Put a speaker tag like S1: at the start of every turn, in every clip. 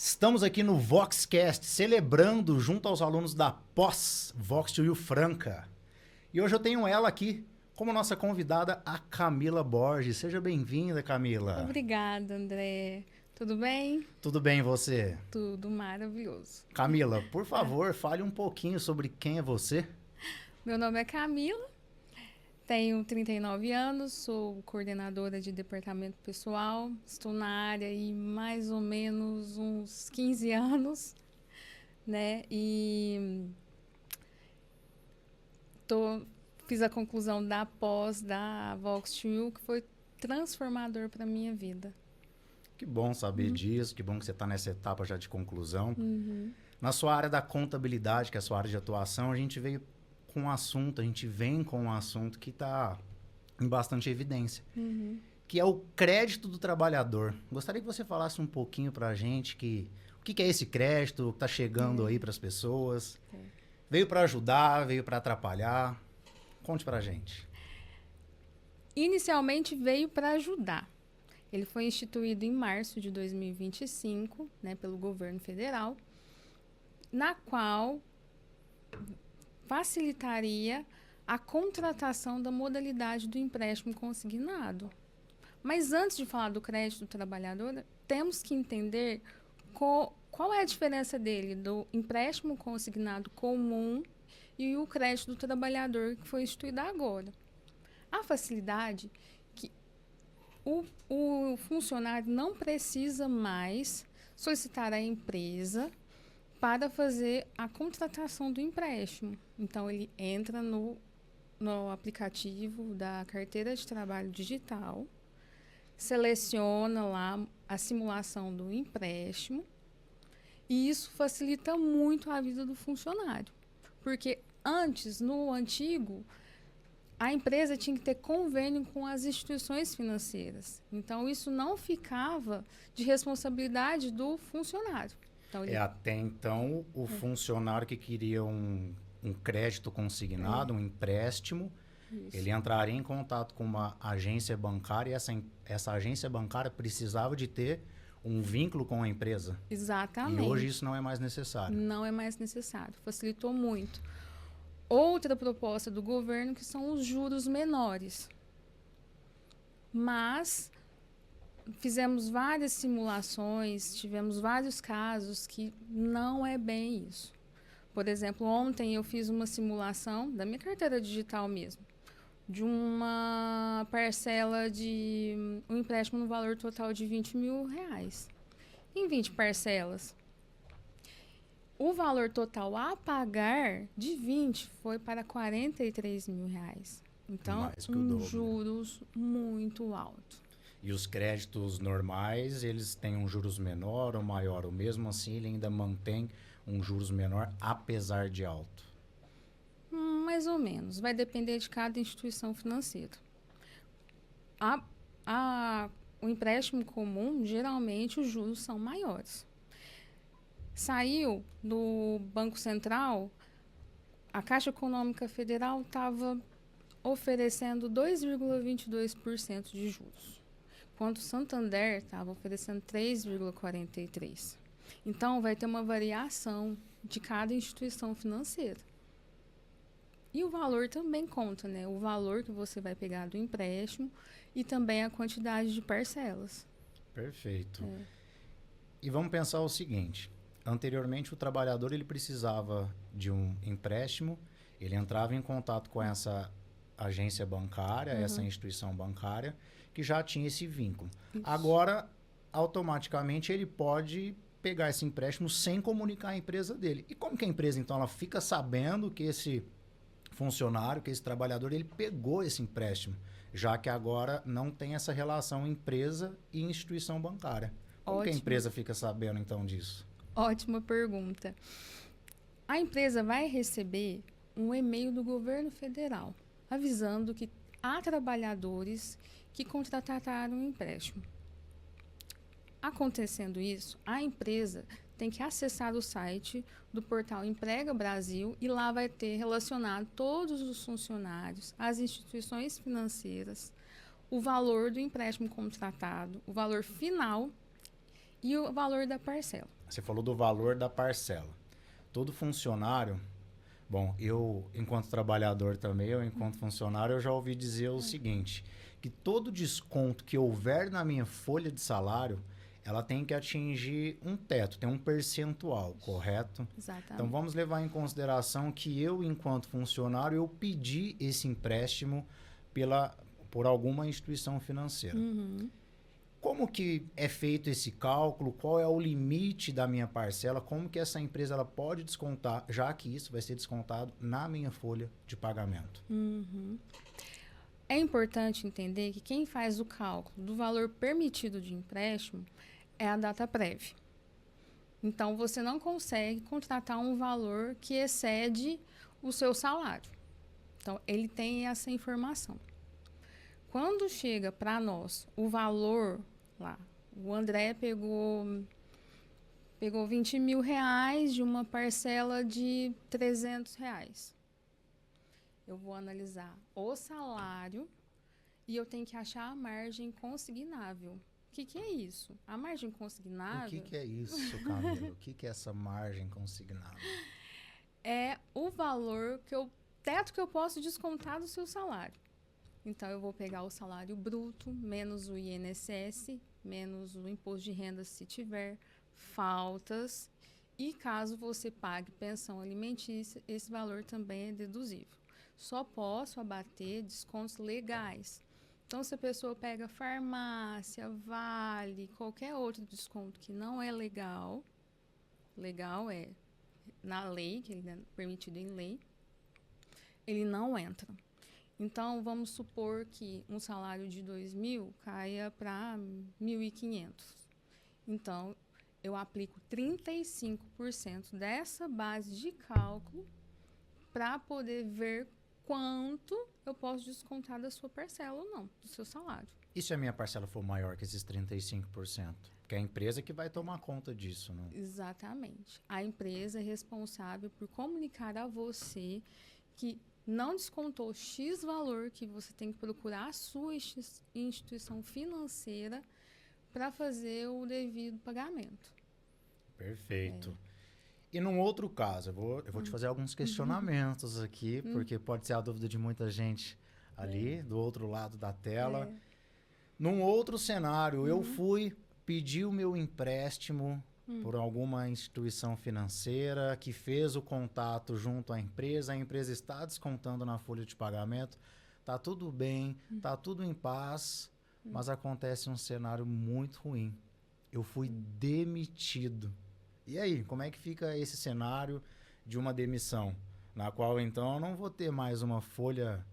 S1: Estamos aqui no Voxcast, celebrando junto aos alunos da pós Vox to You Franca. E hoje eu tenho ela aqui como nossa convidada, a Camila Borges. Seja bem-vinda, Camila.
S2: Obrigada, André. Tudo bem?
S1: Tudo bem, e você?
S2: Tudo maravilhoso.
S1: Camila, por favor, fale um pouquinho sobre quem é você.
S2: Meu nome é Camila, tenho 39 anos, sou coordenadora de departamento pessoal, estou na área há mais ou menos uns 15 anos, né? E fiz a conclusão da pós da Vox to You, que foi transformador para a minha vida.
S1: Que bom saber disso, que bom que você está nessa etapa já de conclusão. Na sua área da contabilidade, que é a sua área de atuação, a gente vem com um assunto que está em bastante evidência, que é o crédito do trabalhador. Gostaria que você falasse um pouquinho para a gente o que é esse crédito que está chegando aí para as pessoas. Veio para ajudar, veio para atrapalhar? Conte para a gente.
S2: Inicialmente veio para ajudar. Ele foi instituído em março de 2025, né, pelo governo federal, na qual facilitaria a contratação da modalidade do empréstimo consignado. Mas antes de falar do crédito do trabalhador, temos que entender qual é a diferença dele do empréstimo consignado comum e o crédito do trabalhador que foi instituído agora. A facilidade que o funcionário não precisa mais solicitar à empresa para fazer a contratação do empréstimo. Então, ele entra no aplicativo da carteira de trabalho digital, seleciona lá a simulação do empréstimo e isso facilita muito a vida do funcionário. Porque antes, no antigo, a empresa tinha que ter convênio com as instituições financeiras. Então, isso não ficava de responsabilidade do funcionário. Então,
S1: Até então, o funcionário que queria um crédito consignado, um empréstimo, ele entraria em contato com uma agência bancária e essa agência bancária precisava de ter um vínculo com a empresa.
S2: Exatamente.
S1: E hoje isso não é mais necessário.
S2: Não é mais necessário. Facilitou muito. Outra proposta do governo que são os juros menores. Mas fizemos várias simulações, tivemos vários casos que não é bem isso. Por exemplo, ontem eu fiz uma simulação da minha carteira digital mesmo, de uma parcela de um empréstimo no valor total de R$20 mil, em 20 parcelas. O valor total a pagar de 20 foi para R$43 mil. Então, juros muito alto.
S1: E os créditos normais, eles têm um juros menor ou maior, ou mesmo assim ele ainda mantém um juros menor, apesar de alto?
S2: Mais ou menos. Vai depender de cada instituição financeira. O empréstimo comum, geralmente, os juros são maiores. Saiu do Banco Central, a Caixa Econômica Federal estava oferecendo 2,22% de juros, enquanto o Santander estava oferecendo 3,43%. Então, vai ter uma variação de cada instituição financeira. E o valor também conta, né? O valor que você vai pegar do empréstimo e também a quantidade de parcelas.
S1: Perfeito. E vamos pensar o seguinte. Anteriormente, o trabalhador ele precisava de um empréstimo, ele entrava em contato com essa agência bancária, essa instituição bancária, que já tinha esse vínculo. Isso. Agora, automaticamente, ele pode pegar esse empréstimo sem comunicar à empresa dele. E como que a empresa, então, ela fica sabendo que esse funcionário, que esse trabalhador, ele pegou esse empréstimo, já que agora não tem essa relação empresa e instituição bancária? Como que a empresa fica sabendo, então, disso?
S2: Ótima pergunta. A empresa vai receber um e-mail do governo federal avisando que há trabalhadores que contrataram um empréstimo. Acontecendo isso, a empresa tem que acessar o site do portal Emprega Brasil e lá vai ter relacionado todos os funcionários, as instituições financeiras, o valor do empréstimo contratado, o valor final e o valor da parcela.
S1: Você falou do valor da parcela. Todo funcionário, bom, eu, enquanto trabalhador também, eu, enquanto funcionário, eu já ouvi dizer o seguinte, que todo desconto que houver na minha folha de salário, ela tem que atingir um teto, tem um percentual, correto?
S2: Exatamente.
S1: Então, vamos levar em consideração que eu, enquanto funcionário, eu pedi esse empréstimo por alguma instituição financeira.
S2: Uhum.
S1: Como que é feito esse cálculo? Qual é o limite da minha parcela? Como que essa empresa ela pode descontar, já que isso vai ser descontado na minha folha de pagamento?
S2: Uhum. É importante entender que quem faz o cálculo do valor permitido de empréstimo é a Dataprev. Então, você não consegue contratar um valor que excede o seu salário. Então, ele tem essa informação. Quando chega para nós o valor lá, o André pegou 20 mil reais de uma parcela de 300 reais. Eu vou analisar o salário e eu tenho que achar a margem consignável. O que é isso? A margem consignável...
S1: O que é isso, Camila? O que é essa margem consignável?
S2: É o valor teto que eu posso descontar do seu salário. Então, eu vou pegar o salário bruto, menos o INSS, menos o imposto de renda se tiver, faltas. E caso você pague pensão alimentícia, esse valor também é deduzível. Só posso abater descontos legais. Então, se a pessoa pega farmácia, vale, qualquer outro desconto que não é legal é na lei, que ele é permitido em lei, ele não entra. Então, vamos supor que um salário de 2.000 caia para 1.500. Então, eu aplico 35% dessa base de cálculo para poder ver quanto eu posso descontar da sua parcela ou não, do seu salário.
S1: E se a minha parcela for maior que esses 35%? Porque é a empresa que vai tomar conta disso, não?
S2: Exatamente. A empresa é responsável por comunicar a você que não descontou X valor, que você tem que procurar a sua instituição financeira para fazer o devido pagamento.
S1: Perfeito. E num outro caso, eu vou te fazer alguns questionamentos aqui, porque pode ser a dúvida de muita gente ali, do outro lado da tela. Num outro cenário, eu fui pedir o meu empréstimo por alguma instituição financeira que fez o contato junto à empresa, a empresa está descontando na folha de pagamento, tá tudo bem, tá tudo em paz, mas acontece um cenário muito ruim. Eu fui demitido. E aí, como é que fica esse cenário de uma demissão, na qual então eu não vou ter mais uma folha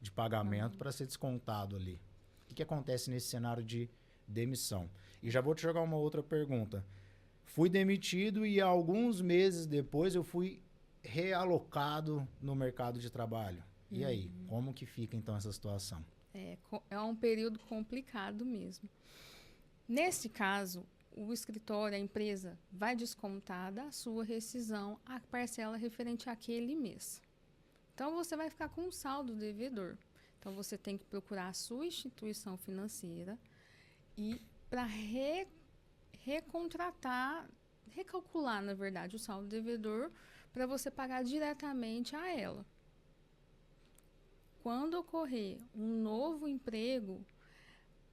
S1: de pagamento para ser descontado ali? O que acontece nesse cenário de demissão? E já vou te jogar uma outra pergunta. Fui demitido e alguns meses depois eu fui realocado no mercado de trabalho. E aí, como que fica então essa situação?
S2: É um período complicado mesmo. Nesse caso, o escritório, a empresa, vai descontar da sua rescisão a parcela referente àquele mês. Então, você vai ficar com um saldo devedor. Então, você tem que procurar a sua instituição financeira e para recalcular, na verdade, o saldo devedor para você pagar diretamente a ela. Quando ocorrer um novo emprego,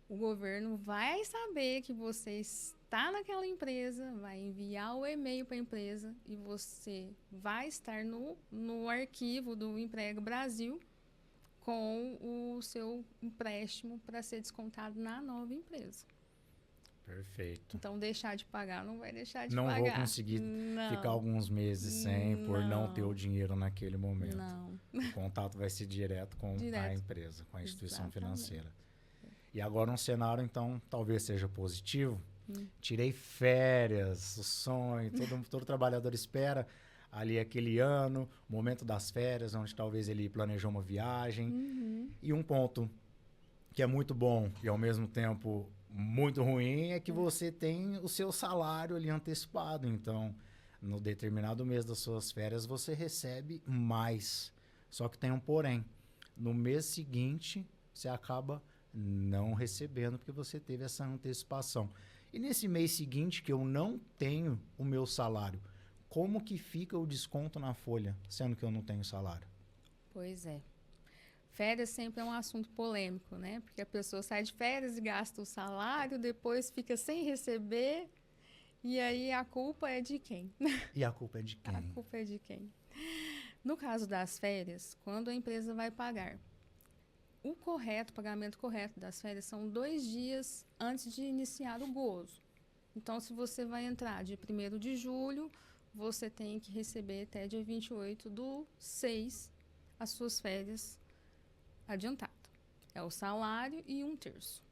S2: o governo vai saber que você está naquela empresa, vai enviar o e-mail para a empresa e você vai estar no arquivo do Emprego Brasil com o seu empréstimo para ser descontado na nova empresa.
S1: Perfeito.
S2: Então, deixar de pagar não vai deixar de
S1: não
S2: pagar.
S1: Não vou conseguir ficar alguns meses sem por não ter o dinheiro naquele momento.
S2: Não.
S1: O contato vai ser direto com a empresa, com a instituição financeira. E agora um cenário, então, talvez seja positivo. Tirei férias, o sonho, todo trabalhador espera ali aquele ano, momento das férias, onde talvez ele planejou uma viagem. E um ponto que é muito bom e ao mesmo tempo muito ruim é que você tem o seu salário ali antecipado. Então, no determinado mês das suas férias, você recebe mais. Só que tem um porém. No mês seguinte, você acaba não recebendo porque você teve essa antecipação. E nesse mês seguinte que eu não tenho o meu salário, como que fica o desconto na folha, sendo que eu não tenho salário?
S2: Pois é. Férias sempre é um assunto polêmico, né? Porque a pessoa sai de férias e gasta o salário, depois fica sem receber, e aí a culpa é de quem?
S1: E a culpa é de
S2: A
S1: quem?
S2: culpa é de quem? No caso das férias, quando a empresa vai pagar, o pagamento correto das férias são 2 dias antes de iniciar o gozo. Então, se você vai entrar dia 1º de julho, você tem que receber até dia 28/6 as suas férias adiantado. É o salário e 1/3.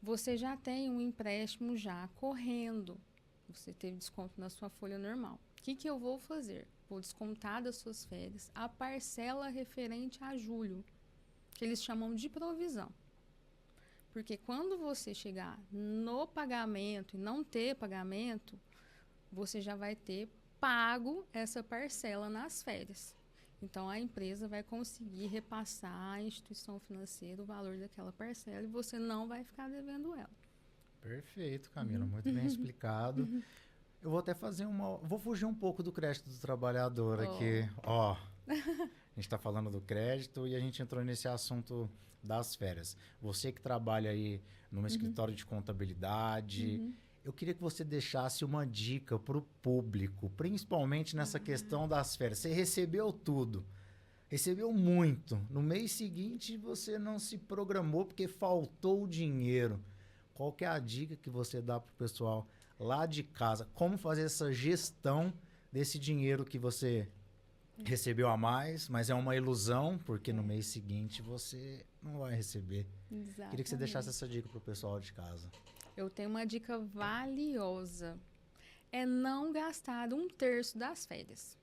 S2: Você já tem um empréstimo já correndo. Você teve desconto na sua folha normal. O que eu vou fazer? Vou descontar das suas férias a parcela referente a julho, que eles chamam de provisão. Porque quando você chegar no pagamento e não ter pagamento, você já vai ter pago essa parcela nas férias. Então, a empresa vai conseguir repassar à instituição financeira o valor daquela parcela e você não vai ficar devendo ela.
S1: Perfeito, Camila. Muito bem explicado. Eu vou até fazer Vou fugir um pouco do crédito do trabalhador aqui. Ó, a gente está falando do crédito e a gente entrou nesse assunto das férias. Você que trabalha aí num escritório de contabilidade, eu queria que você deixasse uma dica para o público, principalmente nessa questão das férias. Você recebeu tudo, recebeu muito. No mês seguinte, você não se programou porque faltou o dinheiro. Qual que é a dica que você dá para o pessoal lá de casa? Como fazer essa gestão desse dinheiro que você recebeu a mais, mas é uma ilusão, porque no mês seguinte você não vai receber.
S2: Exatamente.
S1: Queria que você deixasse essa dica para o pessoal de casa.
S2: Eu tenho uma dica valiosa. É não gastar 1/3 das férias.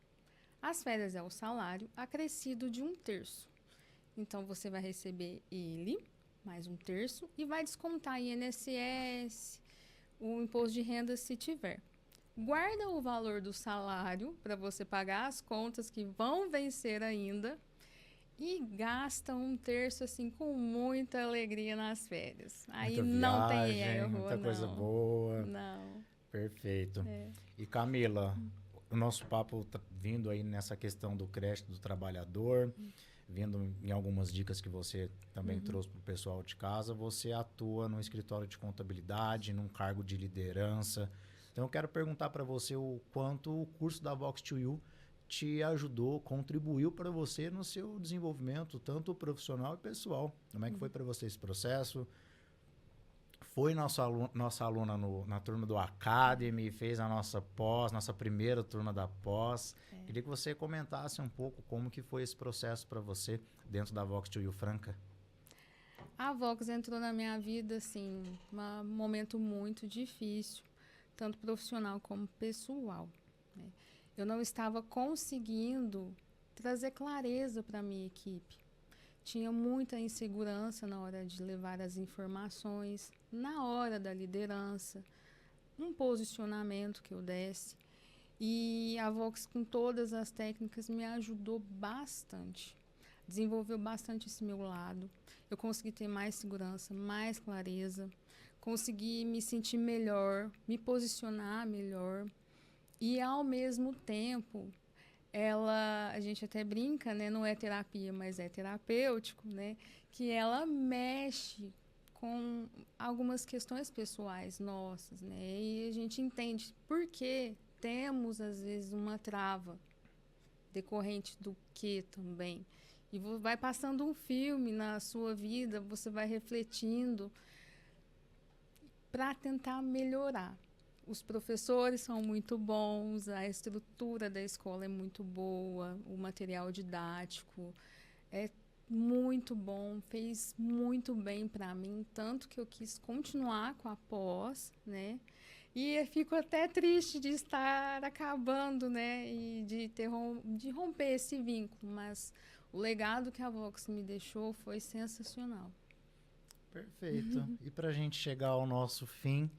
S2: As férias é o salário acrescido de 1/3. Então, você vai receber ele, mais 1/3, e vai descontar INSS, o imposto de renda se tiver. Guarda o valor do salário para você pagar as contas que vão vencer ainda e gasta 1/3 assim com muita alegria nas férias. Aí
S1: Muita
S2: não tem
S1: viagem,
S2: erro,
S1: muita
S2: não.
S1: coisa boa.
S2: Não.
S1: Perfeito.
S2: É.
S1: E Camila, o nosso papo tá vindo aí nessa questão do crédito do trabalhador, vindo em algumas dicas que você também trouxe para o pessoal de casa, você atua no escritório de contabilidade, num cargo de liderança. Então eu quero perguntar para você o quanto o curso da Vox2U te ajudou, contribuiu para você no seu desenvolvimento, tanto profissional e pessoal. Como é que foi para você esse processo? Foi nossa aluna na turma do Academy, fez a nossa primeira turma da pós. Queria que você comentasse um pouco como que foi esse processo para você dentro da Vox2U Franca.
S2: A Vox entrou na minha vida, assim, um momento muito difícil, tanto profissional como pessoal, né? Eu não estava conseguindo trazer clareza para a minha equipe. Tinha muita insegurança na hora de levar as informações, na hora da liderança, um posicionamento que eu desse. E a Vox, com todas as técnicas, me ajudou bastante. Desenvolveu bastante esse meu lado. Eu consegui ter mais segurança, mais clareza. Consegui me sentir melhor, me posicionar melhor. E, ao mesmo tempo, a gente até brinca, né? Não é terapia, mas é terapêutico, né? Que ela mexe com algumas questões pessoais nossas, né? E a gente entende por que temos, às vezes, uma trava decorrente do que também. E vai passando um filme na sua vida, você vai refletindo para tentar melhorar. Os professores são muito bons, a estrutura da escola é muito boa, o material didático é muito bom, fez muito bem para mim, tanto que eu quis continuar com a pós, né? E eu fico até triste de estar acabando, né? E de romper esse vínculo, mas o legado que a Vox me deixou foi sensacional.
S1: Perfeito. E para a gente chegar ao nosso fim,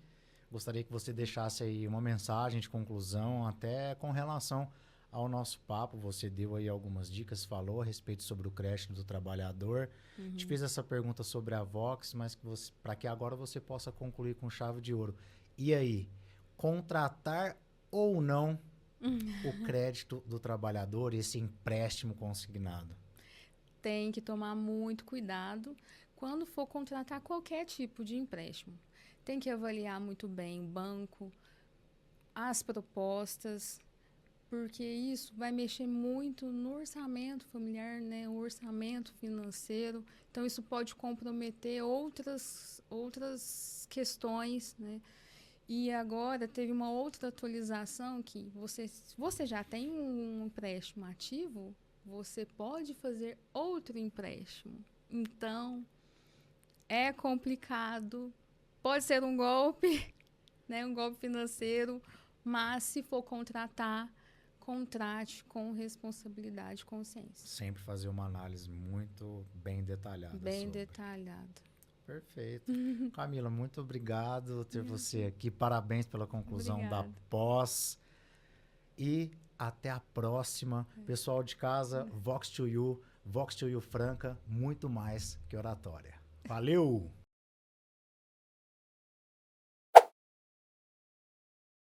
S1: gostaria que você deixasse aí uma mensagem de conclusão, até com relação ao nosso papo. Você deu aí algumas dicas, falou a respeito sobre o crédito do trabalhador. Te fiz essa pergunta sobre a Vox, mas para que agora você possa concluir com chave de ouro. E aí, contratar ou não o crédito do trabalhador, esse empréstimo consignado?
S2: Tem que tomar muito cuidado quando for contratar qualquer tipo de empréstimo. Tem que avaliar muito bem o banco, as propostas, porque isso vai mexer muito no orçamento familiar, né? O orçamento financeiro. Então, isso pode comprometer outras questões, né? E agora teve uma outra atualização que se você já tem um empréstimo ativo, você pode fazer outro empréstimo. Então, é complicado. Pode ser um golpe, né? Um golpe financeiro, mas se for contratar, contrate com responsabilidade e consciência.
S1: Sempre fazer uma análise muito bem detalhada.
S2: Bem detalhada.
S1: Perfeito. Camila, muito obrigado por ter você aqui. Parabéns pela conclusão
S2: Obrigada.
S1: da pós. E até a próxima. Pessoal de casa, Vox to You Franca, muito mais que oratória. Valeu!